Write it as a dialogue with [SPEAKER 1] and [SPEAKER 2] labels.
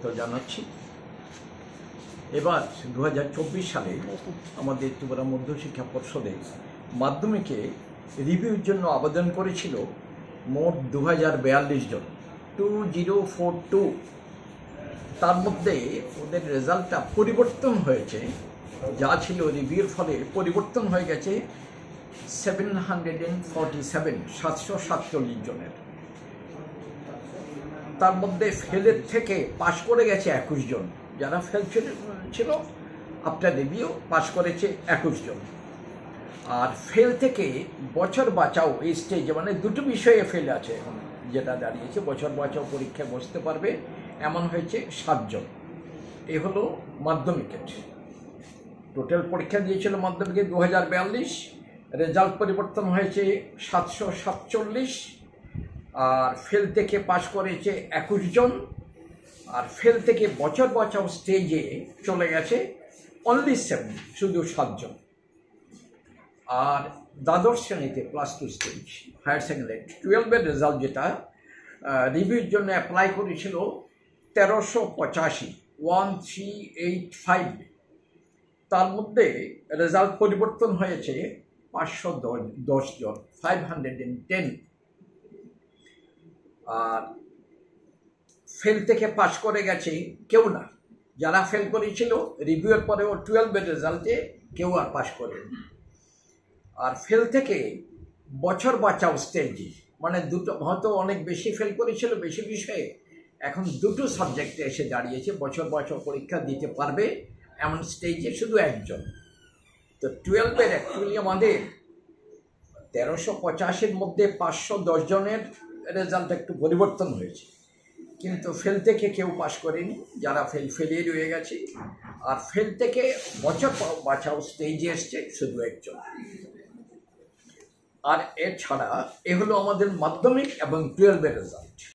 [SPEAKER 1] স্বাগত জানাচ্ছি। এবার 2024 সালে আমাদের ত্রিপুরা মধ্যশিক্ষা পর্ষদে মাধ্যমিকে রিভিউর জন্য আবেদন করেছিল মোট 2042 জন, 2042। তার মধ্যে ওদের রেজাল্টটা পরিবর্তন হয়েছে, যা ছিল রিভিউর ফলে পরিবর্তন হয়ে গেছে 747 জনের। তার মধ্যে ফেলের থেকে পাশ করে গেছে 21 জন। যারা ফেল ছিল আফটার রিভিউ পাশ করেছে 21 জন। আর ফেল থেকে বছর বাঁচাও এই স্টেজে, মানে দুটো বিষয়ে ফেল আছে এখন, যেটা দাঁড়িয়েছে বছর বাঁচাও পরীক্ষায় বসতে পারবে এমন হয়েছে 7 জন। এই হলো মাধ্যমিকের। টোটাল পরীক্ষা দিয়েছিল মাধ্যমিকে 2042, রেজাল্ট পরিবর্তন হয়েছে 747। আর ফেল থেকে পাশ করেছে 21 জন। আর ফেল থেকে বছর বাঁচাও স্টেজে চলে গেছে অনলি 7, শুধু 7 জন। আর দ্বাদশ শ্রেণীতে +2 স্টেজ হায়ার সেকেন্ডারি 12-এর রেজাল্ট, যেটা রিভিউর জন্য অ্যাপ্লাই করেছিল 1385, তার মধ্যে রেজাল্ট পরিবর্তন হয়েছে 510 জন, 510। আর ফেল থেকে পাশ করে গেছে কেউ না। যারা ফেল করেছিল রিভিউয়ের পরেও 12-এর রেজাল্টে কেউ আর পাশ করেনি। আর ফেল থেকে বছর বাঁচাও স্টেজে, মানে দুটো, হয়তো অনেক বেশি ফেল করেছিল বেশি বিষয়ে, এখন দুটো সাবজেক্টে এসে দাঁড়িয়েছে বছর বাঁচাও পরীক্ষা দিতে পারবে এমন স্টেজে শুধু একজন। তো 12-এর অ্যাকচুয়ালি আমাদের 1385-এর মধ্যে 510 জনের রেজাল্ট একটু পরিবর্তন হয়েছে, কিন্তু ফেল থেকে কেউ পাশ করেনি। যারা ফেলিয়ে রয়ে গেছে। আর ফেল থেকে বছর বাঁচাও স্টেজে এসছে শুধু একজন। আর এছাড়া এ হলো আমাদের মাধ্যমিক এবং 12-এর রেজাল্ট।